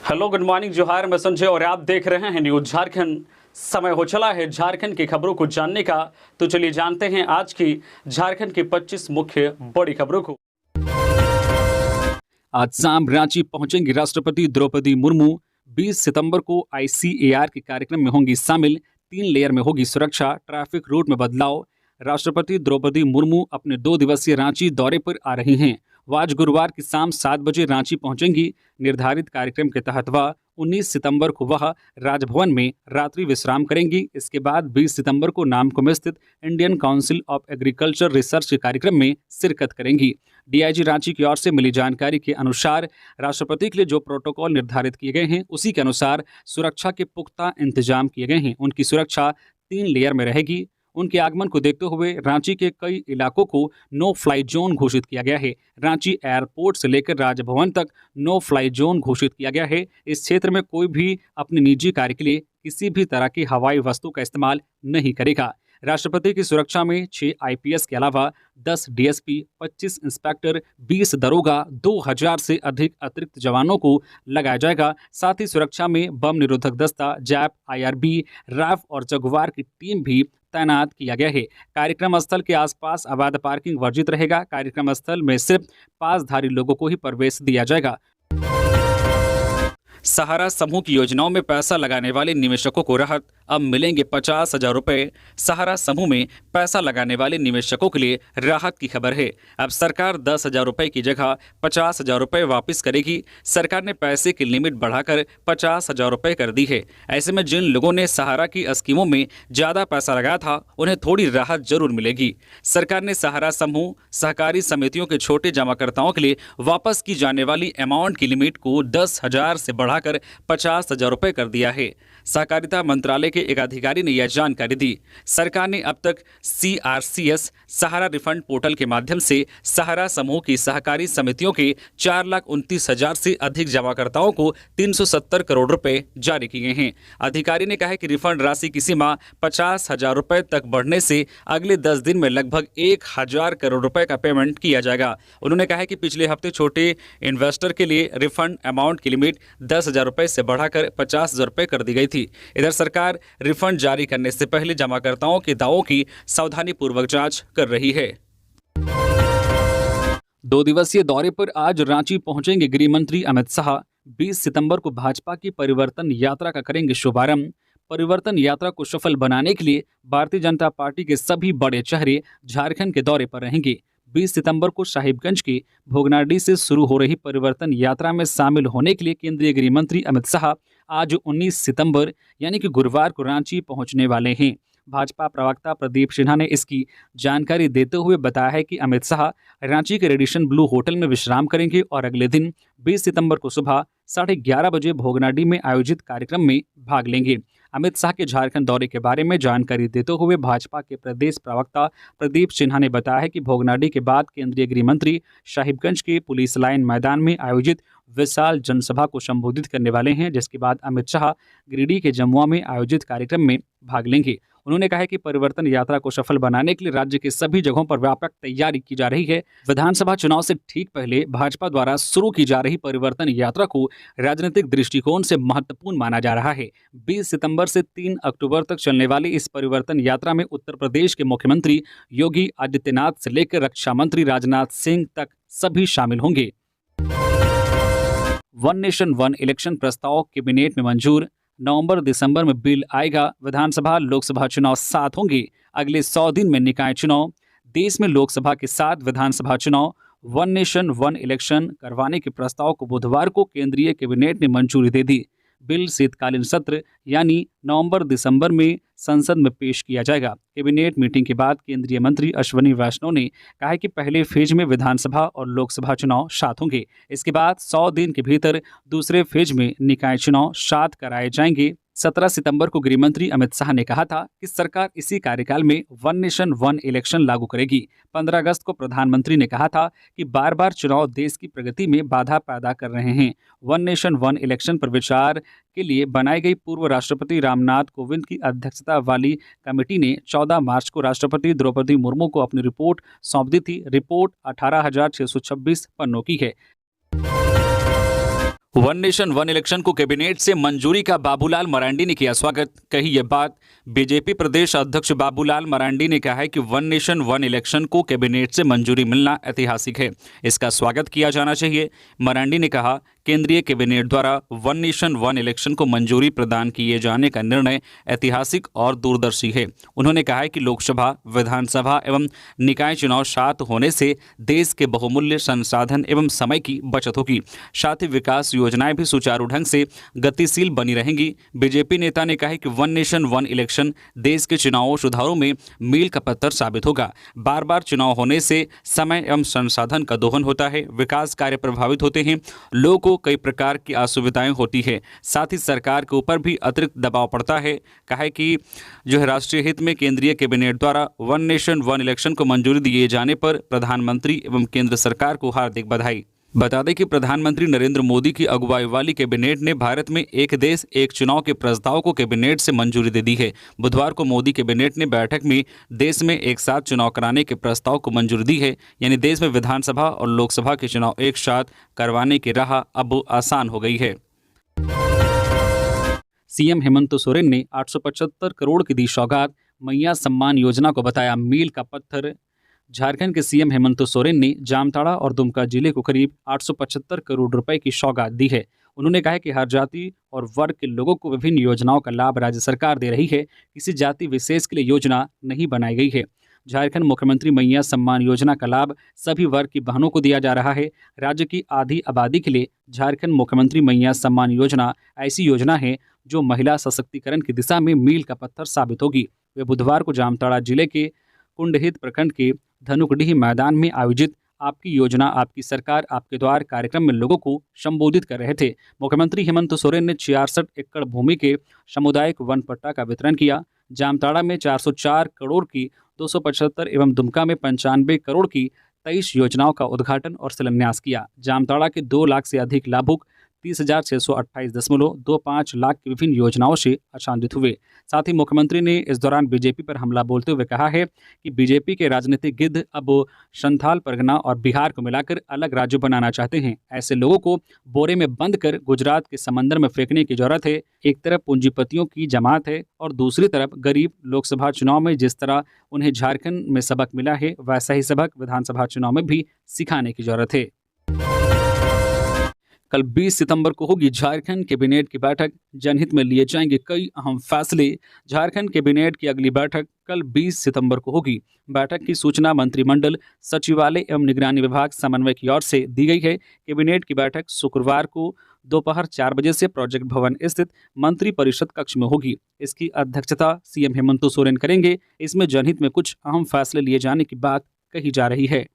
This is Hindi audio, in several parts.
हेलो, गुड मॉर्निंग, जोहार। मैं संजय और आप देख रहे हैं न्यूज झारखंड। समय हो चला है झारखंड की खबरों को जानने का, तो चलिए जानते हैं आज की झारखंड की 25 मुख्य बड़ी खबरों को। आज शाम रांची पहुंचेंगी राष्ट्रपति द्रौपदी मुर्मू। 20 सितंबर को ICAR के कार्यक्रम में होंगी शामिल। 3 लेयर में होगी सुरक्षा, ट्रैफिक रूट में बदलाव। राष्ट्रपति द्रौपदी मुर्मू अपने 2 दिवसीय रांची दौरे पर आ रही हैं। वह आज गुरुवार की शाम 7 बजे रांची पहुंचेंगी। निर्धारित कार्यक्रम के तहत वह 19 सितंबर को वह राजभवन में रात्रि विश्राम करेंगी। इसके बाद 20 सितंबर को नामकुम स्थित Indian council of agriculture research के कार्यक्रम में शिरकत करेंगी। DIG रांची की ओर से मिली जानकारी के अनुसार राष्ट्रपति के लिए जो प्रोटोकॉल निर्धारित किए गए हैं, उसी के अनुसार सुरक्षा के पुख्ता इंतजाम किए गए हैं। उनकी सुरक्षा 3 लेयर में रहेगी। उनके आगमन को देखते हुए रांची के कई इलाकों को नो फ्लाई जोन घोषित किया गया है। रांची एयरपोर्ट से लेकर राजभवन तक नो फ्लाई जोन घोषित किया गया है। इस क्षेत्र में कोई भी अपने निजी कार्य के लिए किसी भी तरह की हवाई वस्तु का इस्तेमाल नहीं करेगा। राष्ट्रपति की सुरक्षा में 6 IPS के अलावा 10 DSP, 25 इंस्पेक्टर, 20 दरोगा, 2000 से अधिक अतिरिक्त जवानों को लगाया जाएगा। साथ ही सुरक्षा में बम निरोधक दस्ता, जैप, IRB, RAF और जगुआर की टीम भी तैनात किया गया है। कार्यक्रम स्थल के आसपास अवैध पार्किंग वर्जित रहेगा। कार्यक्रम स्थल में सिर्फ पासधारी लोगों को ही प्रवेश दिया जाएगा। सहारा समूह की योजनाओं में पैसा लगाने वाले निवेशकों को राहत, अब मिलेंगे 50,000 रुपए। सहारा समूह में पैसा लगाने वाले निवेशकों के लिए राहत की खबर है। अब सरकार 10,000 रुपए की जगह 50,000 रुपए वापस करेगी। सरकार ने पैसे की लिमिट बढ़ाकर 50,000 रुपए कर दी है। ऐसे में जिन लोगों ने सहारा की स्कीमों में ज़्यादा पैसा लगाया था, उन्हें थोड़ी राहत जरूर मिलेगी। सरकार ने सहारा समूह सहकारी समितियों के छोटे जमाकर्ताओं के लिए वापस की जाने वाली अमाउंट की लिमिट को 10,000 से बढ़ाकर 50,000 रुपए कर दिया है। सहकारिता मंत्रालय के एक अधिकारी ने यह जानकारी दी। सरकार ने अब तक CRCS सहारा रिफंड पोर्टल के माध्यम से सहारा समूह की सहकारी समितियों के 4,29,000 से अधिक जमाकर्ताओं को 370 करोड़ रुपए जारी किए हैं। अधिकारी ने कहा कि रिफंड राशि की सीमा 50,000 रुपए तक बढ़ने से अगले 10 दिन में लगभग 1,000 करोड़ रुपए का पेमेंट किया जाएगा। उन्होंने कहा कि पिछले हफ्ते छोटे इन्वेस्टर के लिए रिफंड अमाउंट की लिमिट 10,000 रुपए से बढ़ाकर 50,000 रुपए कर दी गई थी। इधर सरकार रिफंड जारी करने से पहले जमाकर्ताओं के दावों की सावधानीपूर्वक जांच कर रही है। 2 दिवसीय दौरे पर आज रांची पहुंचेंगे गृह मंत्री अमित शाह। 20 सितंबर को भाजपा की परिवर्तन यात्रा का करेंगे शुभारंभ। परिवर्तन यात्रा को सफल बनाने के लिए भारतीय जनता पार्टी के सभी बड़े चेहरे झारखंड के दौरे पर रहेंगे। 20 सितंबर को साहिबगंज के भोगनाडीह से शुरू हो रही परिवर्तन यात्रा में शामिल होने के लिए केंद्रीय गृह मंत्री अमित शाह आज 19 सितंबर यानी कि गुरुवार को रांची पहुंचने वाले हैं। भाजपा प्रवक्ता प्रदीप सिन्हा ने इसकी जानकारी देते हुए बताया है कि अमित शाह रांची के रेडिसन ब्लू होटल में विश्राम करेंगे और अगले दिन 20 सितंबर को सुबह 11:30 बजे भोगनाडीह में आयोजित कार्यक्रम में भाग लेंगे। अमित शाह के झारखंड दौरे के बारे में जानकारी देते हुए भाजपा के प्रदेश प्रवक्ता प्रदीप सिन्हा ने बताया है कि भोगनाडीह के बाद केंद्रीय गृह मंत्री साहिबगंज के पुलिस लाइन मैदान में आयोजित विशाल जनसभा को संबोधित करने वाले हैं, जिसके बाद अमित शाह गिरिडीह के जमुआ में आयोजित कार्यक्रम में भाग लेंगे। उन्होंने कहा कि परिवर्तन यात्रा को सफल बनाने के लिए राज्य के सभी जगहों पर व्यापक तैयारी की जा रही है। विधानसभा चुनाव से ठीक पहले भाजपा द्वारा शुरू की जा रही परिवर्तन यात्रा को राजनीतिक दृष्टिकोण से महत्वपूर्ण माना जा रहा है। 20 सितंबर से 3 अक्टूबर तक चलने वाली इस परिवर्तन यात्रा में उत्तर प्रदेश के मुख्यमंत्री योगी आदित्यनाथ से लेकर रक्षा मंत्री राजनाथ सिंह तक सभी शामिल होंगे। वन नेशन वन इलेक्शन प्रस्ताव कैबिनेट में मंजूर। नवंबर-दिसंबर में बिल आएगा। विधानसभा लोकसभा चुनाव साथ होंगे। अगले 100 दिन में निकाय चुनाव। देश में लोकसभा के साथ विधानसभा चुनाव, वन नेशन वन इलेक्शन करवाने के प्रस्ताव को बुधवार को केंद्रीय कैबिनेट ने मंजूरी दे दी। बिल शीतकालीन सत्र यानी नवंबर-दिसंबर में संसद में पेश किया जाएगा। कैबिनेट मीटिंग के बाद केंद्रीय मंत्री अश्विनी वैष्णव ने कहा कि पहले फेज में विधानसभा और लोकसभा चुनाव साथ होंगे। इसके बाद 100 दिन के भीतर दूसरे फेज में निकाय चुनाव साथ कराए जाएंगे। 17 सितंबर को गृहमंत्री अमित शाह ने कहा था कि सरकार इसी कार्यकाल में वन नेशन वन इलेक्शन लागू करेगी। 15 अगस्त को प्रधानमंत्री ने कहा था कि बार बार चुनाव देश की प्रगति में बाधा पैदा कर रहे हैं। वन नेशन वन इलेक्शन पर विचार के लिए बनाई गई पूर्व राष्ट्रपति रामनाथ कोविंद की अध्यक्षता वाली कमेटी ने 14 मार्च को राष्ट्रपति द्रौपदी मुर्मू को अपनी रिपोर्ट सौंप दी थी। रिपोर्ट 18,626 पन्नों की है। वन नेशन वन इलेक्शन को कैबिनेट से मंजूरी का बाबूलाल मरांडी ने किया स्वागत। कही ये बात। बीजेपी प्रदेश अध्यक्ष बाबूलाल मरांडी ने कहा है कि वन नेशन वन इलेक्शन को कैबिनेट से मंजूरी मिलना ऐतिहासिक है, इसका स्वागत किया जाना चाहिए। मरांडी ने कहा, केंद्रीय कैबिनेट द्वारा वन नेशन वन इलेक्शन को मंजूरी प्रदान किए जाने का निर्णय ऐतिहासिक और दूरदर्शी है। उन्होंने कहा है कि लोकसभा, विधानसभा एवं निकाय चुनाव साथ होने से देश के बहुमूल्य संसाधन एवं समय की बचत होगी, साथ ही विकास योजनाएं भी सुचारू ढंग से गतिशील बनी रहेंगी। बीजेपी नेता ने कहा कि वन नेशन वन इलेक्शन देश के चुनाव सुधारों में मील का पत्थर साबित होगा। बार बार चुनाव होने से समय एवं संसाधन का दोहन होता है, विकास कार्य प्रभावित होते हैं, लोगों को कई प्रकार की असुविधाएं होती है, साथ ही सरकार के ऊपर भी अतिरिक्त दबाव पड़ता है। कहा है कि जो है राष्ट्रीय हित में केंद्रीय कैबिनेट द्वारा वन नेशन वन इलेक्शन को मंजूरी दिए जाने पर प्रधानमंत्री एवं केंद्र सरकार को हार्दिक बधाई। बता दें कि प्रधानमंत्री नरेंद्र मोदी की अगुवाई वाली कैबिनेट ने भारत में एक देश एक चुनाव के प्रस्ताव को कैबिनेट से मंजूरी दे दी है। बुधवार को मोदी कैबिनेट ने बैठक में देश में एक साथ चुनाव कराने के प्रस्ताव को मंजूरी दी है, यानी देश में विधानसभा और लोकसभा के चुनाव एक साथ करवाने की राह अब आसान हो गई है। सीएम हेमंत सोरेन ने 875 करोड़ की दी सौगात। मैया सम्मान योजना को बताया मील का पत्थर। झारखंड के सीएम हेमंत सोरेन ने जामताड़ा और दुमका जिले को करीब 875 करोड़ रुपए की सौगात दी है। उन्होंने कहा कि हर जाति और वर्ग के लोगों को विभिन्न योजनाओं का लाभ राज्य सरकार दे रही है, किसी जाति विशेष के लिए योजना नहीं बनाई गई है। झारखंड मुख्यमंत्री मैया सम्मान योजना का लाभ सभी वर्ग की बहनों को दिया जा रहा है। राज्य की आधी आबादी के लिए झारखंड मुख्यमंत्री मैया सम्मान योजना ऐसी योजना है जो महिला सशक्तिकरण की दिशा में मील का पत्थर साबित होगी। वे बुधवार को जामताड़ा जिले के कुंडहित प्रखंड के धनुकडीह मैदान में आयोजित आपकी योजना आपकी सरकार आपके द्वार कार्यक्रम में लोगों को संबोधित कर रहे थे। मुख्यमंत्री हेमंत सोरेन ने 66 एकड़ भूमि के सामुदायिक वन पट्टा का वितरण किया। जामताड़ा में 404 करोड़ की 275 एवं दुमका में 95 करोड़ की 23 योजनाओं का उद्घाटन और शिलान्यास किया। जामताड़ा के 2 लाख से अधिक लाभुक 30,628.25 लाख की विभिन्न योजनाओं से आच्छादित हुए। साथ ही मुख्यमंत्री ने इस दौरान बीजेपी पर हमला बोलते हुए कहा है कि बीजेपी के राजनीतिक गिद्ध अब संथाल परगना और बिहार को मिलाकर अलग राज्य बनाना चाहते हैं। ऐसे लोगों को बोरे में बंद कर गुजरात के समंदर में फेंकने की जरूरत है। एक तरफ पूंजीपतियों की जमात है और दूसरी तरफ गरीब। लोकसभा चुनाव में जिस तरह उन्हें झारखंड में सबक मिला है, वैसा ही सबक विधानसभा चुनाव में भी सिखाने की जरूरत है। कल 20 सितंबर को होगी झारखंड कैबिनेट की बैठक। जनहित में लिए जाएंगे कई अहम फैसले। झारखंड कैबिनेट की अगली बैठक कल 20 सितंबर को होगी। बैठक की सूचना मंत्रिमंडल सचिवालय एवं निगरानी विभाग समन्वय की ओर से दी गई है। कैबिनेट की बैठक शुक्रवार को दोपहर 4 बजे से प्रोजेक्ट भवन स्थित मंत्री परिषद कक्ष में होगी। इसकी अध्यक्षता सीएम हेमंत सोरेन करेंगे। इसमें जनहित में कुछ अहम फैसले लिए जाने की बात कही जा रही है।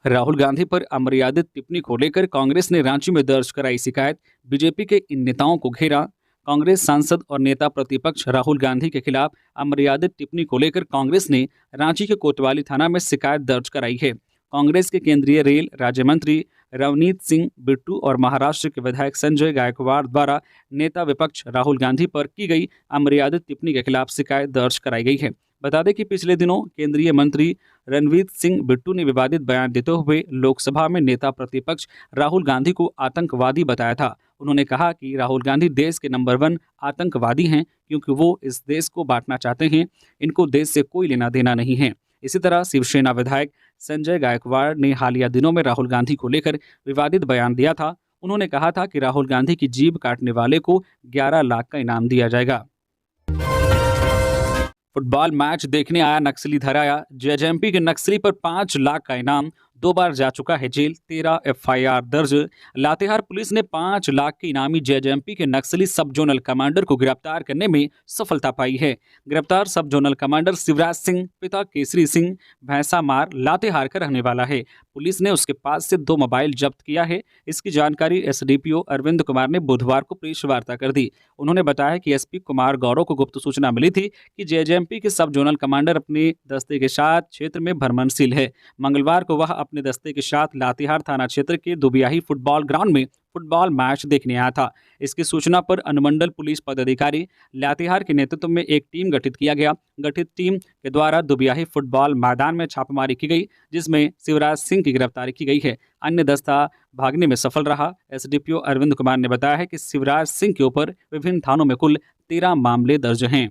राहुल गांधी पर अमर्यादित टिप्पणी को लेकर कांग्रेस ने रांची में दर्ज कराई शिकायत। बीजेपी के इन नेताओं को घेरा। कांग्रेस सांसद और नेता प्रतिपक्ष राहुल गांधी के खिलाफ अमर्यादित टिप्पणी को लेकर कांग्रेस ने रांची के कोतवाली थाना में शिकायत दर्ज कराई है। कांग्रेस के केंद्रीय रेल राज्य मंत्री रवनीत सिंह बिट्टू और महाराष्ट्र के विधायक संजय गायकवाड़ द्वारा नेता विपक्ष राहुल गांधी पर की गई अमर्यादित टिप्पणी के खिलाफ शिकायत दर्ज कराई गई है। बता दें कि पिछले दिनों केंद्रीय मंत्री रणवीर सिंह बिट्टू ने विवादित बयान देते हुए लोकसभा में नेता प्रतिपक्ष राहुल गांधी को आतंकवादी बताया था। उन्होंने कहा कि राहुल गांधी देश के नंबर 1 आतंकवादी हैं, क्योंकि वो इस देश को बांटना चाहते हैं। इनको देश से कोई लेना देना नहीं है। इसी तरह शिवसेना विधायक संजय गायकवाड़ ने हालिया दिनों में राहुल गांधी को लेकर विवादित बयान दिया था। उन्होंने कहा था कि राहुल गांधी की जीभ काटने वाले को 11 लाख का इनाम दिया जाएगा। फुटबॉल मैच देखने आया नक्सली धराया। जेजेएमपी के नक्सली पर 5 लाख का इनाम। 2 बार जा चुका है जेल। 13 एफआईआर दर्ज। लातेहार पुलिस ने 5 लाख के इनामी जेजेएमपी के नक्सली सब जोनल कमांडर को गिरफ्तार करने में सफलता पाई है। गिरफ्तार सब जोनल कमांडर शिवराज सिंह पिता केसरी सिंह भैंसामार लातेहार का रहने वाला है। पुलिस ने उसके पास से 2 मोबाइल जब्त किया है। इसकी जानकारी एसडीपीओ अरविंद कुमार ने बुधवार को प्रेस वार्ता कर दी। उन्होंने बताया कि एसपी कुमार गौरव को गुप्त सूचना मिली थी कि जेजेएमपी के सब जोनल कमांडर अपने दस्ते के साथ क्षेत्र में भ्रमणशील है। मंगलवार को वह अपने दस्ते के साथ लातेहार थाना क्षेत्र के दुबियाही फुटबॉल ग्राउंड में फुटबॉल मैच देखने आया था। इसकी सूचना पर अनुमंडल पुलिस पदाधिकारी लातेहार के नेतृत्व में एक टीम गठित किया गया। गठित टीम के द्वारा दुबियाही फुटबॉल मैदान में छापेमारी की गई, जिसमें शिवराज सिंह की गिरफ्तारी की गई है। अन्य दस्ता भागने में सफल रहा। एसडीपीओ अरविंद कुमार ने बताया है कि शिवराज सिंह के ऊपर विभिन्न थानों में कुल 13 मामले दर्ज हैं।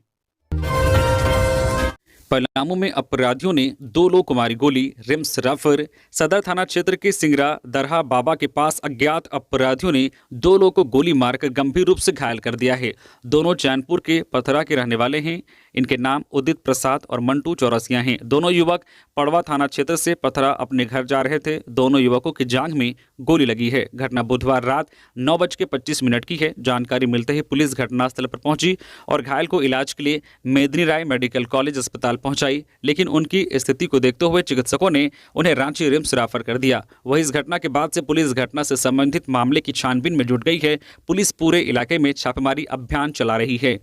पलामू में अपराधियों ने 2 लोगों को मारी गोली। रिम्स राफर सदर थाना क्षेत्र के सिंगरा दरहा बाबा के पास अज्ञात अपराधियों ने 2 लोगों को गोली मारकर गंभीर रूप से घायल कर दिया है। दोनों चैनपुर के पथरा के रहने वाले हैं। इनके नाम उदित प्रसाद और मंटू चौरसिया हैं। दोनों युवक पड़वा थाना क्षेत्र से पथरा अपने घर जा रहे थे। दोनों युवकों की जांघ में गोली लगी है। घटना बुधवार रात 9:25 की है। जानकारी मिलते ही पुलिस घटनास्थल पर पहुंची और घायल को इलाज के लिए मेदिनी राय मेडिकल कॉलेज अस्पताल पहुंचाई, लेकिन उनकी स्थिति को देखते हुए चिकित्सकों ने उन्हें रांची रिम्स रेफर कर दिया। वहीं इस घटना के बाद से पुलिस घटना से संबंधित मामले की छानबीन में जुट गई है। पुलिस पूरे इलाके में छापेमारी अभियान चला रही है।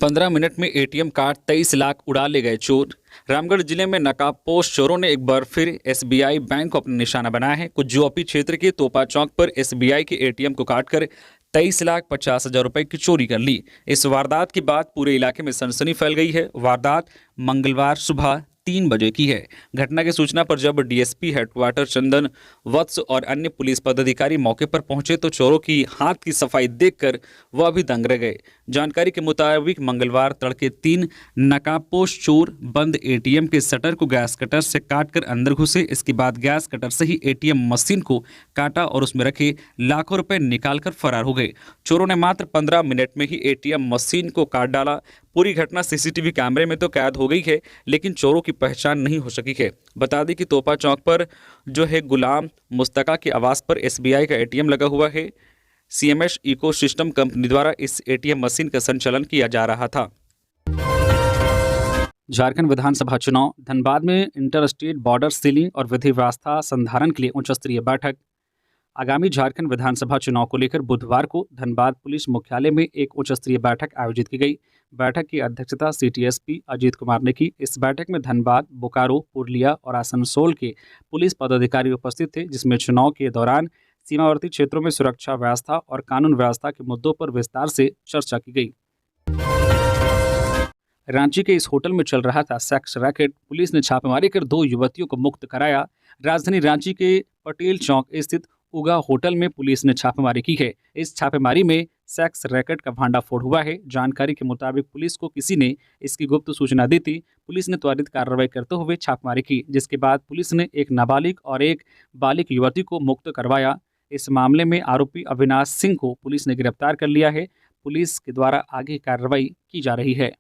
15 मिनट में एटीएम कार्ड 23 लाख उड़ा ले गए चोर। रामगढ़ जिले में नकाबपोश चोरों ने एक बार फिर एसबीआई बैंक को अपना निशाना बनाया है। कुज्जुअपी क्षेत्र के तोपा चौक पर एसबीआई के एटीएम को काटकर 23,50,000 रुपए की चोरी कर ली। इस वारदात के बाद पूरे इलाके में सनसनी फैल गई है। वारदात मंगलवार सुबह 3 बजे की है। घटना की सूचना पर जब डीएसपी हेडक्वार्टर चंदन वत्स और अन्य पुलिस पदाधिकारी मौके पर पहुंचे तो चोरों की हाथ की सफाई देखकर वह भी दंग रह गए। जानकारी के मुताबिक मंगलवार तड़के 3 नकाबपोश चोर बंद एटीएम के शटर को गैस कटर से काटकर अंदर घुसे। इसके बाद गैस कटर से ही एटीएम मशीन को काटा और उसमें रखे लाखों रुपए निकालकर फरार हो गए। चोरों ने मात्र 15 मिनट में ही एटीएम मशीन को काट डाला। पूरी घटना सीसीटीवी कैमरे में तो कैद हो गई है, लेकिन चोरों की पहचान नहीं हो सकी है। बता दें कि तोपा चौक पर जो है गुलाम मुस्तका के आवास पर एसबीआई का एटीएम लगा हुआ है। सीएमएस इकोसिस्टम कंपनी द्वारा इस एटीएम मशीन का संचालन किया जा रहा था। झारखंड विधानसभा चुनाव। धनबाद में इंटर स्टेट बॉर्डर सीलिंग और विधि व्यवस्था संधारण के लिए उच्च स्तरीय बैठक। आगामी झारखंड विधानसभा चुनाव को लेकर बुधवार को धनबाद पुलिस मुख्यालय में एक उच्च स्तरीय बैठक आयोजित की गई। बैठक की अध्यक्षता सीटीएसपी अजीत कुमार ने की। इस बैठक में धनबाद, बोकारो, पुरलिया और आसनसोल के पुलिस पदाधिकारी उपस्थित थे, जिसमें चुनाव के दौरान सीमावर्ती क्षेत्रों में सुरक्षा व्यवस्था और कानून व्यवस्था के मुद्दों पर विस्तार से चर्चा की गई। रांची के इस होटल में चल रहा था सेक्स रैकेट। पुलिस ने छापेमारी कर 2 युवतियों को मुक्त कराया। राजधानी रांची के पटेल चौक स्थित उगा होटल में पुलिस ने छापेमारी की है। इस छापेमारी में सेक्स रैकेट का भांडाफोड़ हुआ है। जानकारी के मुताबिक पुलिस को किसी ने इसकी गुप्त सूचना दी थी। पुलिस ने त्वरित कार्रवाई करते हुए छापेमारी की, जिसके बाद पुलिस ने एक नाबालिग और एक बालिग युवती को मुक्त करवाया। इस मामले में आरोपी अविनाश सिंह को पुलिस ने गिरफ्तार कर लिया है। पुलिस के द्वारा आगे कार्रवाई की जा रही है।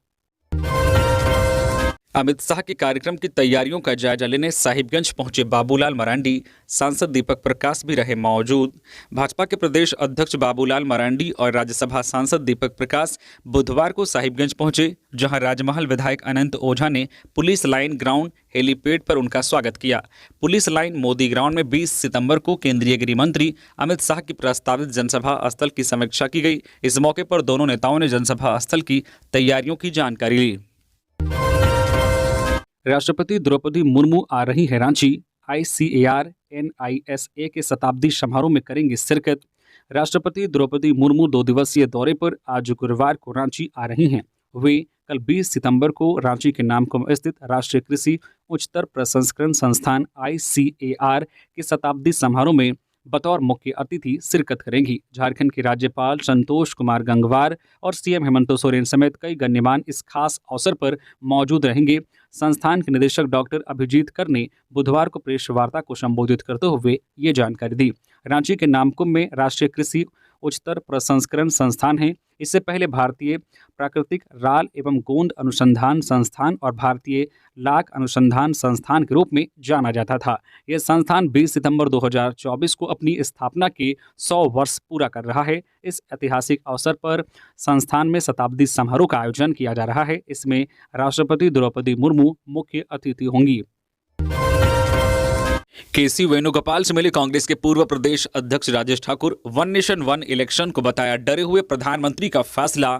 अमित शाह के कार्यक्रम की तैयारियों का जायजा लेने साहिबगंज पहुंचे बाबूलाल मरांडी। सांसद दीपक प्रकाश भी रहे मौजूद। भाजपा के प्रदेश अध्यक्ष बाबूलाल मरांडी और राज्यसभा सांसद दीपक प्रकाश बुधवार को साहिबगंज पहुंचे, जहां राजमहल विधायक अनंत ओझा ने पुलिस लाइन ग्राउंड हेलीपैड पर उनका स्वागत किया। पुलिस लाइन मोदी ग्राउंड में 20 सितंबर को केंद्रीय गृह मंत्री अमित शाह की प्रस्तावित जनसभा स्थल की समीक्षा की गई। इस मौके पर दोनों नेताओं ने जनसभा स्थल की तैयारियों की जानकारी ली। राष्ट्रपति द्रौपदी मुर्मू आ रही है रांची। ICAR NISA के शताब्दी समारोह में करेंगे शिरकत। राष्ट्रपति द्रौपदी मुर्मू 2 दिवसीय दौरे पर आज गुरुवार को रांची आ रही हैं। वे कल 20 सितंबर को रांची के नामकुम स्थित राष्ट्रीय कृषि उच्चतर प्रसंस्करण संस्थान ICAR के शताब्दी समारोह में बतौर मुख्य अतिथि शिरकत करेंगी। झारखंड के राज्यपाल संतोष कुमार गंगवार और सीएम हेमंत सोरेन समेत कई गण्यमान्य इस खास अवसर पर मौजूद रहेंगे। संस्थान के निदेशक डॉक्टर अभिजीत कर ने बुधवार को प्रेस वार्ता को संबोधित करते हुए ये जानकारी दी। रांची के नामकुम में राष्ट्रीय कृषि उच्चतर प्रसंस्करण संस्थान है। इससे पहले भारतीय प्राकृतिक राल एवं गोंद अनुसंधान संस्थान और भारतीय लाख अनुसंधान संस्थान के रूप में जाना जाता था। यह संस्थान 20 सितंबर 2024 को अपनी स्थापना के 100 वर्ष पूरा कर रहा है। इस ऐतिहासिक अवसर पर संस्थान में शताब्दी समारोह का आयोजन किया जा रहा है। इसमें राष्ट्रपति द्रौपदी मुर्मू मुख्य अतिथि होंगी। केसी वेणुगोपाल से मिले कांग्रेस के पूर्व प्रदेश अध्यक्ष Rajesh Thakur. One nation one election को बताया डरे हुए प्रधानमंत्री का फैसला।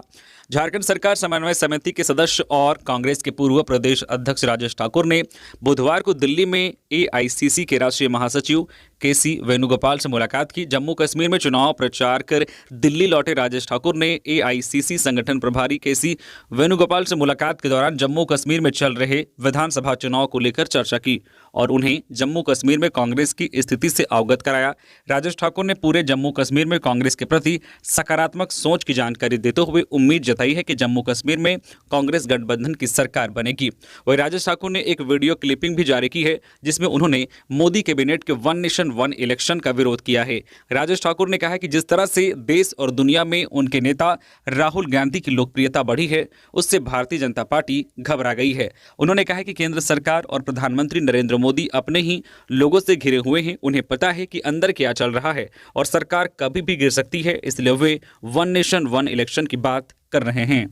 झारखंड सरकार समन्वय समिति के सदस्य और कांग्रेस के पूर्व प्रदेश अध्यक्ष राजेश ठाकुर ने बुधवार को दिल्ली में एआईसीसी के राष्ट्रीय महासचिव केसी वेणुगोपाल से मुलाकात की। जम्मू कश्मीर में चुनाव प्रचार कर दिल्ली लौटे राजेश ठाकुर ने एआईसीसी संगठन प्रभारी केसी वेणुगोपाल से मुलाकात के दौरान जम्मू कश्मीर में चल रहे विधानसभा चुनाव को लेकर चर्चा की और उन्हें जम्मू कश्मीर में कांग्रेस की स्थिति से अवगत कराया। राजेश ठाकुर ने पूरे जम्मू कश्मीर में कांग्रेस के प्रति सकारात्मक सोच की जानकारी देते हुए उम्मीद जताई है कि जम्मू कश्मीर में कांग्रेस गठबंधन की सरकार बनेगी। वहीं राजेश ठाकुर ने एक वीडियो क्लिपिंग भी जारी की है जिसमें उन्होंने मोदी कैबिनेट के वन नेशन वन इलेक्शन का विरोध किया है। राजेश ठाकुर ने कहा कि जिस तरह से देश और दुनिया में उनके नेता राहुल गांधी की लोकप्रियता बढ़ी है उससे भारतीय जनता पार्टी घबरा गई है। उन्होंने कहा कि केंद्र सरकार और प्रधानमंत्री नरेंद्र मोदी अपने ही लोगों से घिरे हुए हैं, उन्हें पता है कि अंदर क्या चल रहा है और सरकार कभी भी गिर सकती है, इसलिए way one nation one election की बात कर रहे हैं।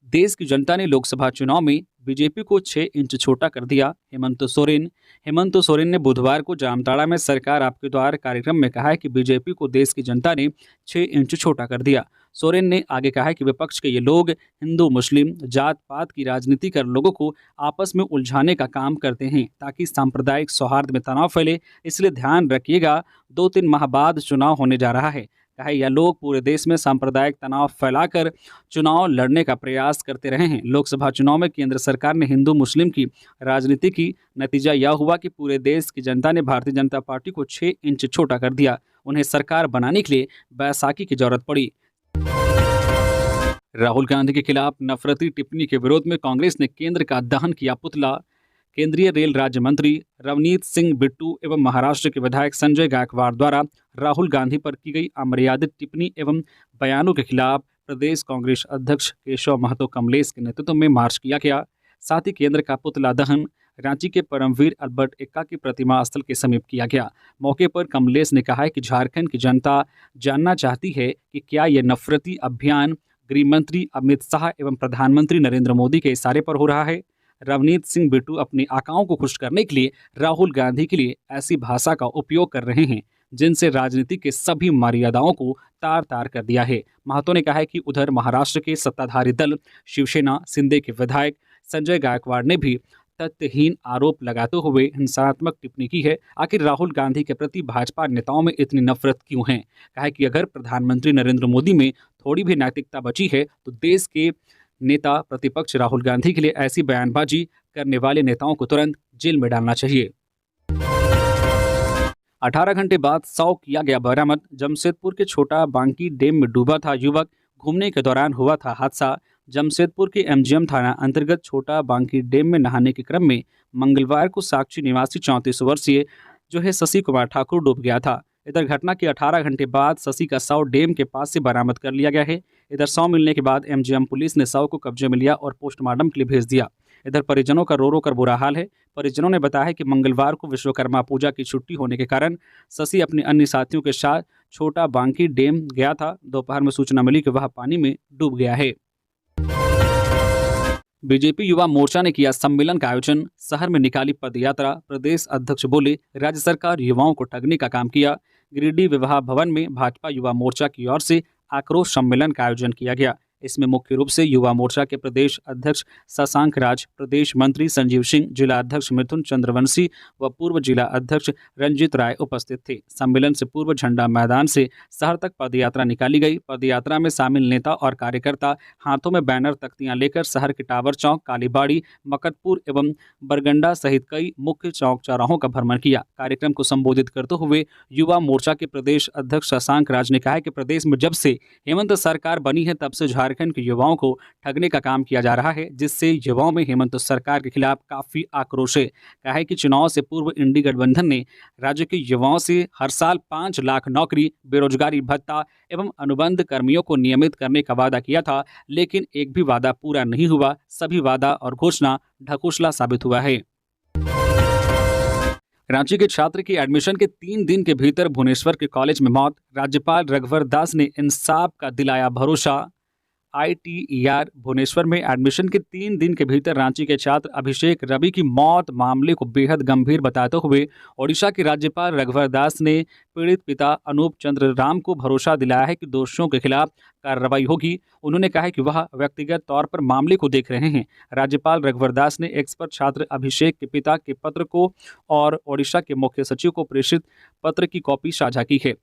देश की जनता ने लोकसभा चुनाव में बीजेपी को 6 इंच छोटा कर दिया। हेमंत सोरेन ने बुधवार को जामताड़ा में सरकार आपके द्वार कार्यक्रम में कहा है कि बीजेपी को देश की जनता ने 6 इंच छोटा कर दिया। सोरेन ने आगे कहा है कि विपक्ष के ये लोग हिंदू मुस्लिम जात पात की राजनीति कर लोगों को आपस में उलझाने का काम करते हैं ताकि सांप्रदायिक सौहार्द में तनाव फैले, इसलिए ध्यान रखिएगा 2-3 माह बाद चुनाव होने जा रहा है। कहा यह लोग पूरे देश में सांप्रदायिक तनाव फैलाकर चुनाव लड़ने का प्रयास करते रहे हैं। लोकसभा चुनाव में केंद्र सरकार ने हिंदू मुस्लिम की राजनीति की नतीजा यह हुआ कि पूरे देश की जनता ने भारतीय जनता पार्टी को 6 इंच छोटा कर दिया। उन्हें सरकार बनाने के लिए बैसाखी की जरूरत पड़ी। राहुल गांधी के खिलाफ नफरती टिप्पणी के विरोध में कांग्रेस ने केंद्र का दहन किया पुतला। केंद्रीय रेल राज्य मंत्री रवनीत सिंह बिट्टू एवं महाराष्ट्र के विधायक संजय गायकवाड़ द्वारा राहुल गांधी पर की गई अमर्यादित टिप्पणी एवं बयानों के खिलाफ प्रदेश कांग्रेस अध्यक्ष केशव महतो कमलेश के नेतृत्व में मार्च किया गया। साथ ही केंद्र का पुतला दहन रांची के परमवीर अल्बर्ट एक्का की प्रतिमा स्थल के समीप किया गया। मौके पर कमलेश ने कहा है कि झारखंड की जनता जानना चाहती है कि क्या यह नफरती अभियान गृह मंत्री अमित शाह एवं प्रधानमंत्री नरेंद्र मोदी के इशारे पर हो रहा है। रवनीत सिंह बिट्टू अपने आकाओं को खुश करने के लिए राहुल गांधी के लिए ऐसी भाषा का उपयोग कर रहे हैं जिनसे राजनीति के सभी मर्यादाओं को तार तार कर दिया है। महतो ने कहा है कि उधर महाराष्ट्र के सत्ताधारी दल शिवसेना शिंदे के विधायक संजय गायकवाड़ ने भी तथ्यहीन आरोप लगाते हुए हिंसात्मक टिप्पणी की है। आखिर राहुल गांधी के प्रति भाजपा नेताओं में इतनी नफरत क्यों है? कहा कि अगर प्रधानमंत्री नरेंद्र मोदी में थोड़ी भी नैतिकता बची है तो देश के नेता प्रतिपक्ष राहुल गांधी के लिए ऐसी बयानबाजी करने वाले नेताओं को तुरंत जेल में डालना चाहिए। 18 घंटे बाद शव किया गया बरामद। जमशेदपुर के छोटा बांकी डैम में डूबा था युवक, घूमने के दौरान हुआ था हादसा। जमशेदपुर के एमजीएम थाना अंतर्गत छोटा बांकी डैम में नहाने के क्रम में मंगलवार को साक्षी निवासी 34 वर्षीय जो है शशि कुमार ठाकुर डूब गया था। इधर घटना के 18 घंटे बाद शशि का शव डैम के पास से बरामद कर लिया गया है। इधर शव मिलने के बाद एमजीएम पुलिस ने शव को कब्जे में लिया और पोस्टमार्टम के लिए भेज दिया। इधर परिजनों का रो रो कर बुरा हाल है। परिजनों ने बताया कि मंगलवार को विश्वकर्मा पूजा की छुट्टी होने के कारण शशि अपने अन्य साथियों के साथ छोटा बांकी डैम गया था। दोपहर में सूचना मिली कि वह पानी में डूब गया है। बीजेपी युवा मोर्चा ने किया सम्मेलन का आयोजन, शहर में निकाली पदयात्रा। प्रदेश अध्यक्ष बोले राज्य सरकार युवाओं को ठगने का काम किया। गिरिडीह विवाह भवन में भाजपा युवा मोर्चा की ओर से आक्रोश सम्मेलन का आयोजन किया गया। इसमें मुख्य रूप से युवा मोर्चा के प्रदेश अध्यक्ष शशांक राज, प्रदेश मंत्री संजीव सिंह, जिला अध्यक्ष मिथुन चंद्रवंशी व पूर्व जिला अध्यक्ष रंजीत राय उपस्थित थे। सम्मेलन से पूर्व झंडा मैदान से शहर तक पदयात्रा निकाली गई। पदयात्रा में शामिल नेता और कार्यकर्ता हाथों में बैनर तख्तियां लेकर शहर के टावर चौक, कालीबाड़ी, मकतपुर एवं बरगंडा सहित कई मुख्य चौक चौराहों का भ्रमण किया। कार्यक्रम को संबोधित करते हुए युवा मोर्चा के प्रदेश अध्यक्ष शशांक राज ने कहा कि प्रदेश में जब से हेमंत सरकार बनी है तब से झारखंड के युवाओं को ठगने का काम किया जा रहा है, जिससे युवाओं में हेमंत सरकार के खिलाफ काफी आक्रोश है। कहा है कि चुनाव से पूर्व इंडी गठबंधन ने राज्य के युवाओं से हर साल 5 लाख नौकरी, बेरोजगारी भत्ता एवं अनुबंध कर्मियों को नियमित करने का वादा किया था, लेकिन एक भी वादा पूरा नहीं हुआ। सभी वादा और घोषणा ढकोसला साबित हुआ है। रांची के छात्र की एडमिशन के 3 दिन के भीतर भुवनेश्वर के कॉलेज में मौत। राज्यपाल रघुवर दास ने इंसाफ का दिलाया भरोसा। ITER भुवनेश्वर में एडमिशन के 3 दिन के भीतर रांची के छात्र अभिषेक रवि की मौत मामले को बेहद गंभीर बताते हुए ओडिशा के राज्यपाल रघुवर दास ने पीड़ित पिता अनूप चंद्र राम को भरोसा दिलाया है कि दोषियों के खिलाफ कार्रवाई होगी। उन्होंने कहा है कि वह व्यक्तिगत तौर पर मामले को देख रहे हैं। राज्यपाल रघुवर दास ने एक्स पर छात्र अभिषेक के पिता के पत्र को और ओडिशा के मुख्य सचिव को प्रेषित पत्र की कॉपी साझा की है।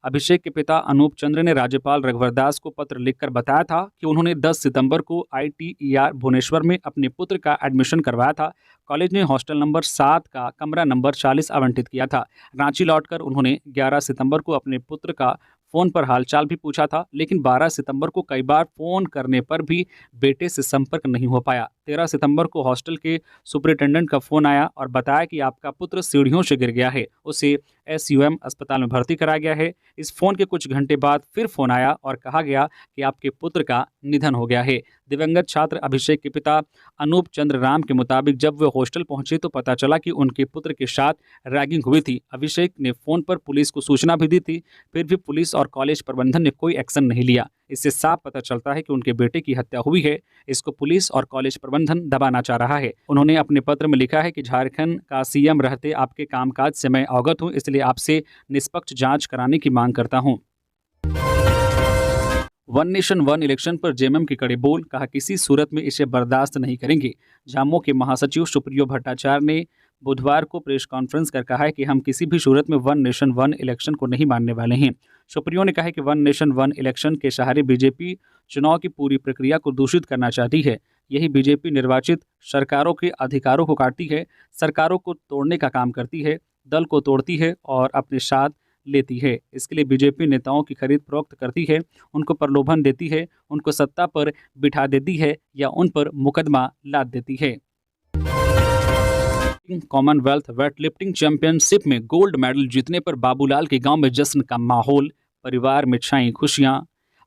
अभिषेक के पिता अनूप चंद्र ने राज्यपाल रघुवर दास को पत्र लिखकर बताया था कि उन्होंने 10 सितंबर को ITER भुवनेश्वर में अपने पुत्र का एडमिशन करवाया था। कॉलेज ने हॉस्टल नंबर 7 का कमरा नंबर 40 आवंटित किया था। रांची लौटकर उन्होंने 11 सितंबर को अपने पुत्र का फ़ोन पर हालचाल भी पूछा था, लेकिन 12 सितंबर को कई बार फ़ोन करने पर भी बेटे से संपर्क नहीं हो पाया। 13 सितंबर को हॉस्टल के सुपरिटेंडेंट का फ़ोन आया और बताया कि आपका पुत्र सीढ़ियों से गिर गया है, उसे SUM अस्पताल में भर्ती कराया गया है। इस फ़ोन के कुछ घंटे बाद फिर फ़ोन आया और कहा गया कि आपके पुत्र का निधन हो गया है। दिवंगत छात्र अभिषेक के पिता अनूप चंद्र राम के मुताबिक जब वे हॉस्टल पहुंचे तो पता चला कि उनके पुत्र के साथ रैगिंग हुई थी। अभिषेक ने फ़ोन पर पुलिस को सूचना भी दी थी, फिर भी पुलिस और कॉलेज प्रबंधन ने कोई एक्शन नहीं लिया। इससे साफ पता चलता है कि उनके बेटे की हत्या हुई है। इसको पुलिस और कॉलेज प्रबंधन दबाना चाह रहा है। उन्होंने अपने पत्र में लिखा है कि झारखंड का CM रहते आपके कामकाज से मैं अवगत हूँ, इसलिए आपसे निष्पक्ष जांच कराने की मांग करता हूँ। वन नेशन वन इलेक्शन पर JMM के कड़े बोल, कहा किसी सूरत में इसे बर्दाश्त नहीं करेंगे। झामो के महासचिव सुप्रियो भट्टाचार्य ने बुधवार को प्रेस कॉन्फ्रेंस कर कहा है कि हम किसी भी सूरत में वन नेशन वन इलेक्शन को नहीं मानने वाले हैं। सुप्रियो ने कहा है कि वन नेशन वन इलेक्शन के सहारे बीजेपी चुनाव की पूरी प्रक्रिया को दूषित करना चाहती है। यही बीजेपी निर्वाचित सरकारों के अधिकारों को काटती है, सरकारों को तोड़ने का काम करती है, दल को तोड़ती है और अपने साथ लेती है। इसके लिए बीजेपी नेताओं की खरीद फरोख्त करती है, उनको प्रलोभन देती है, उनको सत्ता पर बिठा देती है या उन पर मुकदमा लाद देती है। कॉमनवेल्थ वेटलिफ्टिंग चैंपियनशिप में गोल्ड मेडल जीतने पर बाबूलाल के गांव में जश्न का माहौल, परिवार में छाई खुशियां।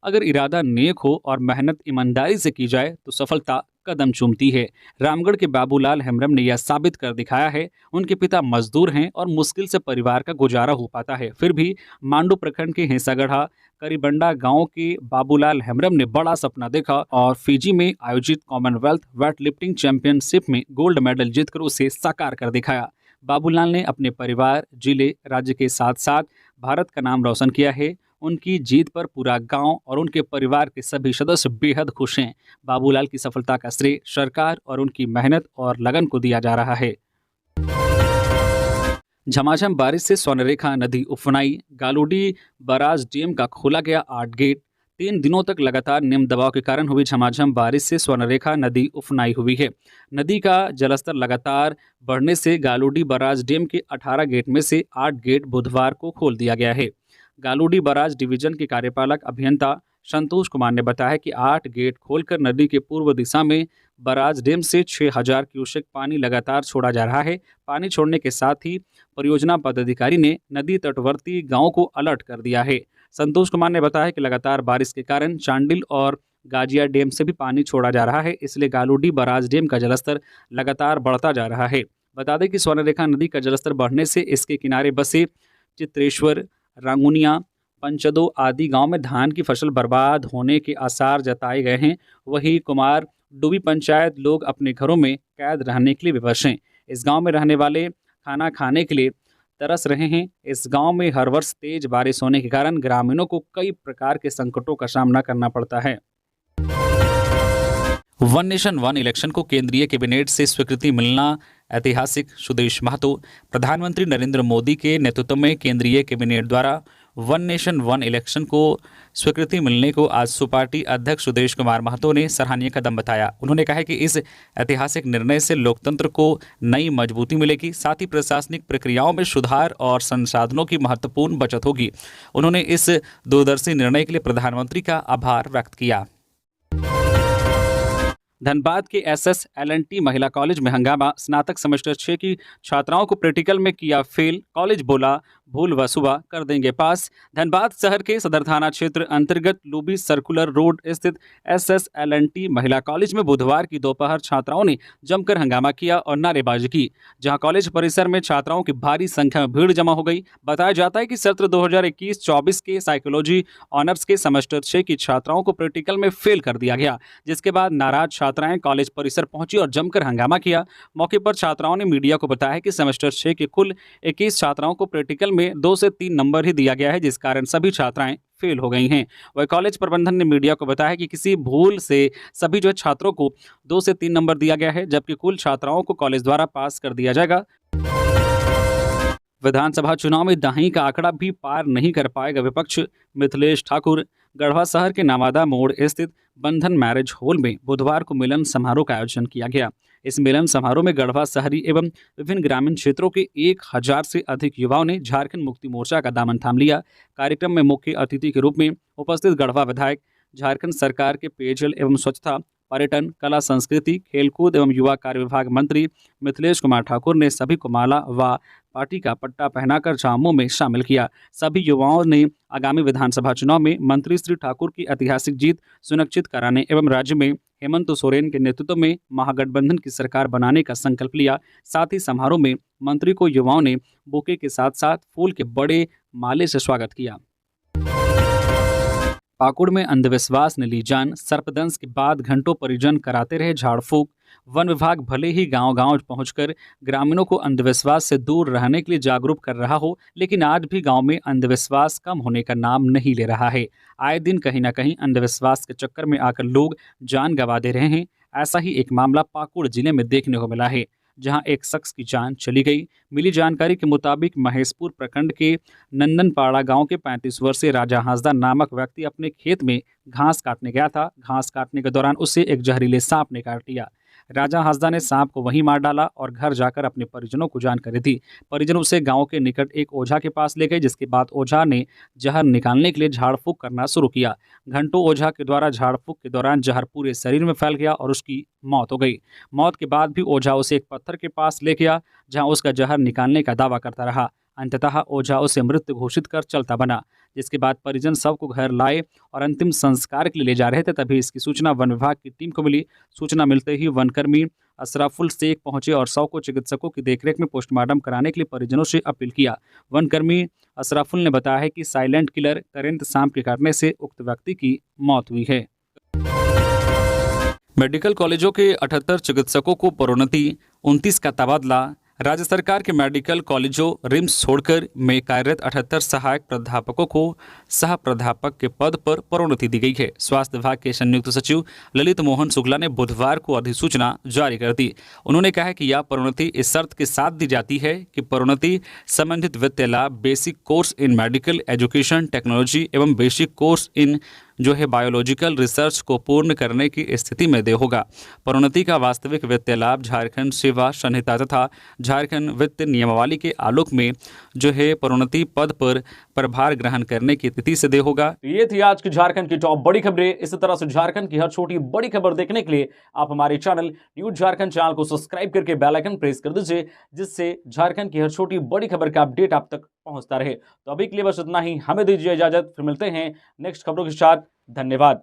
अगर इरादा नेक हो और मेहनत ईमानदारी से की जाए तो सफलता कदम चूमती है। रामगढ़ के बाबूलाल हेम्ब्रम ने यह साबित कर दिखाया है। उनके पिता मजदूर हैं और मुश्किल से परिवार का गुजारा हो पाता है, फिर भी मांडू प्रखंड के हेंसागढ़ा करीबंडा गांव के बाबूलाल हेम्ब्रम ने बड़ा सपना देखा और फिजी में आयोजित कॉमनवेल्थ वेटलिफ्टिंग चैंपियनशिप में गोल्ड मेडल जीतकर उसे साकार कर दिखाया। बाबूलाल ने अपने परिवार, जिले, राज्य के साथ साथ भारत का नाम रोशन किया है। उनकी जीत पर पूरा गांव और उनके परिवार के सभी सदस्य बेहद खुश हैं। बाबूलाल की सफलता का श्रेय सरकार और उनकी मेहनत और लगन को दिया जा रहा है। झमाझम बारिश से स्वर्णरेखा नदी उफनाई, गालूडी बराज डैम का खोला गया 8 गेट। 3 दिनों तक लगातार निम्न दबाव के कारण हुई झमाझम बारिश से स्वर्णरेखा नदी उफनाई हुई है। नदी का जलस्तर लगातार बढ़ने से गालूडी बराज डैम के 18 गेट में से 8 गेट बुधवार को खोल दिया गया है। गालूडी बराज डिवीजन के कार्यपालक अभियंता संतोष कुमार ने बताया कि 8 गेट खोलकर नदी के पूर्व दिशा में बराज डैम से 6000 क्यूसेक पानी लगातार छोड़ा जा रहा है। पानी छोड़ने के साथ ही परियोजना पदाधिकारी ने नदी तटवर्ती गांवों को अलर्ट कर दिया है। संतोष कुमार ने बताया कि लगातार बारिश के कारण चांडिल और गाजिया डैम से भी पानी छोड़ा जा रहा है, इसलिए गालूडी बराज डैम का जलस्तर लगातार बढ़ता जा रहा है। बता दें कि स्वर्णरेखा नदी का जलस्तर बढ़ने से इसके किनारे बसे चित्रेश्वर, रांगुनिया, पंचदो आदि गांव में धान की फसल बर्बाद होने के आसार जताए गए हैं। वहीं कुमार डूबी पंचायत लोग अपने घरों में कैद रहने के लिए विवश हैं। इस गांव में रहने वाले खाना खाने के लिए तरस रहे हैं। इस गांव में हर वर्ष तेज बारिश होने के कारण ग्रामीणों को कई प्रकार के संकटों का सामना करना पड़ता है। वन नेशन वन इलेक्शन को केंद्रीय कैबिनेट से स्वीकृति मिलना ऐतिहासिक, सुदेश महतो। प्रधानमंत्री नरेंद्र मोदी के नेतृत्व में केंद्रीय कैबिनेट द्वारा वन नेशन वन इलेक्शन को स्वीकृति मिलने को आज सुपार्टी अध्यक्ष सुदेश कुमार महतो ने सराहनीय कदम बताया। उन्होंने कहा कि इस ऐतिहासिक निर्णय से लोकतंत्र को नई मजबूती मिलेगी, साथ ही प्रशासनिक प्रक्रियाओं में सुधार और संसाधनों की महत्वपूर्ण बचत होगी। उन्होंने इस दूरदर्शी निर्णय के लिए प्रधानमंत्री का आभार व्यक्त किया। धनबाद के SSLNT महिला कॉलेज में हंगामा, स्नातक सेमेस्टर 6 की छात्राओं को प्रैक्टिकल में किया फेल, कॉलेज बोला भूल व सुबह कर देंगे पास। धनबाद शहर के सदर थाना क्षेत्र अंतर्गत लूबी सर्कुलर रोड स्थित SSLNT महिला कॉलेज में बुधवार की दोपहर छात्राओं ने जमकर हंगामा किया और नारेबाजी की, जहां कॉलेज परिसर में छात्राओं की भारी संख्या में भीड़ जमा हो गई। बताया जाता है कि सत्र 2021-24 के साइकोलॉजी ऑनर्स के सेमेस्टर 6 की छात्राओं को प्रैक्टिकल में फेल कर दिया गया, जिसके बाद नाराज छात्राएं कॉलेज परिसर पहुंची और जमकर हंगामा किया। मौके पर छात्राओं ने मीडिया को बताया कि सेमेस्टर 6 के कुल 21 छात्राओं को प्रैक्टिकल में 2 से 3 नंबर ही दिया गया है, जिस कारण सभी छात्राएं फेल हो गई हैं। वह कॉलेज प्रबंधन ने मीडिया को बताया कि किसी भूल से सभी छात्रों को 2 से 3 नंबर दिया गया है, जबकि कुल छात्राओं को कॉलेज द्वारा पास कर दिया जाएगा। विधानसभा चुनाव में दाही का आंकड़ा भी पार नहीं कर पाएगा विपक्ष, मिथिलेश ठाकुर। गढ़वा शहर के नवादा मोड़ स्थित बंधन मैरिज हॉल में बुधवार को मिलन समारोह का आयोजन किया गया। इस मिलन समारोह में गढ़वा शहरी एवं विभिन्न ग्रामीण क्षेत्रों के 1000 से अधिक युवाओं ने झारखंड मुक्ति मोर्चा का दामन थाम लिया। कार्यक्रम में मुख्य अतिथि के रूप में उपस्थित गढ़वा विधायक, झारखंड सरकार के पेयजल एवं स्वच्छता, पर्यटन, कला संस्कृति, खेलकूद एवं युवा कार्य विभाग मंत्री मिथिलेश कुमार ठाकुर ने सभी को माला व पार्टी का पट्टा पहनाकर जामुन में शामिल किया। सभी युवाओं ने आगामी विधानसभा चुनाव में मंत्री श्री ठाकुर की ऐतिहासिक जीत सुनिश्चित कराने एवं राज्य में हेमंत सोरेन के नेतृत्व में महागठबंधन की सरकार बनाने का संकल्प लिया। साथ ही समारोह में मंत्री को युवाओं ने बुके के साथ साथ फूल के बड़े माले से स्वागत किया। पाकुड़ में अंधविश्वास ने ली जान, सर्पदंश के बाद घंटों परिजन कराते रहे झाड़ फूक। वन विभाग भले ही गांव-गांव पहुंचकर ग्रामीणों को अंधविश्वास से दूर रहने के लिए जागरूक कर रहा हो, लेकिन आज भी गांव में अंधविश्वास कम होने का नाम नहीं ले रहा है। आए दिन कहीं न कहीं अंधविश्वास के चक्कर में आकर लोग जान गंवा दे रहे हैं। ऐसा ही एक मामला पाकुड़ जिले में देखने को मिला है, जहां एक शख्स की जान चली गई। मिली जानकारी के मुताबिक महेशपुर प्रखंड के नंदनपाड़ा गांव के 35 वर्षीय राजा हांसदा नामक व्यक्ति अपने खेत में घास काटने गया था। घास काटने के दौरान उसे एक जहरीले सांप ने काट लिया। राजा हांसदा ने सांप को वहीं मार डाला और घर जाकर अपने परिजनों को जानकारी दी। परिजन उसे गांव के निकट एक ओझा के पास ले गए, जिसके बाद ओझा ने जहर निकालने के लिए झाड़ फूक करना शुरू किया। घंटों ओझा के द्वारा झाड़ फूक के दौरान जहर पूरे शरीर में फैल गया और उसकी मौत हो गई। मौत के बाद भी ओझा उसे एक पत्थर के पास ले गया, जहां उसका जहर निकालने का दावा करता रहा। अंततः ओझा उसे मृत घोषित कर चलता बना, जिसके बाद परिजन शव को घर लाए और अंतिम संस्कार के लिए ले जा रहे थे, तभी इसकी सूचना वन विभाग की टीम को मिली। सूचना मिलते ही वनकर्मी अशरफुल शेख पहुंचे और शव को चिकित्सकों की देखरेख में पोस्टमार्टम कराने के लिए परिजनों से अपील किया। वनकर्मी अशरफुल ने बताया है कि साइलेंट किलर करंट सांप के काटने से उक्त व्यक्ति की मौत हुई है। मेडिकल कॉलेजों के 78 चिकित्सकों को प्रोन्नति, 29 का तबादला। राज्य सरकार के मेडिकल कॉलेजों रिम्स छोड़कर में कार्यरत 78 सहायक प्राध्यापकों को सह प्राध्यापक के पद पर प्रोन्नति दी गई है। स्वास्थ्य विभाग के संयुक्त सचिव ललित मोहन शुक्ला ने बुधवार को अधिसूचना जारी कर दी। उन्होंने कहा कि यह प्रोन्नति इस शर्त के साथ दी जाती है कि प्रोन्नति संबंधित वित्तीय लाभ basic course in medical education technology एवं basic course in biological research को पूर्ण करने की स्थिति में दे होगा। प्रोन्नति का वास्तविक वित्तीय लाभ झारखंड सेवा संहिता तथा झारखंड वित्त नियमावली के आलोक में प्रोन्नति पद पर प्रभार ग्रहण करने की तिथि से दे होगा। ये थी आज की झारखंड की टॉप बड़ी खबरें। इसी तरह से झारखंड की हर छोटी बड़ी खबर देखने के लिए आप हमारे चैनल न्यूज झारखंड चैनल को सब्सक्राइब करके बेल आइकन प्रेस कर दीजिए, जिससे झारखंड की हर छोटी बड़ी खबर का अपडेट आप तक पहुंचता रहे। तो अभी के लिए बस इतना ही, हमें दीजिए इजाजत, फिर मिलते हैं नेक्स्ट खबरों के साथ। धन्यवाद।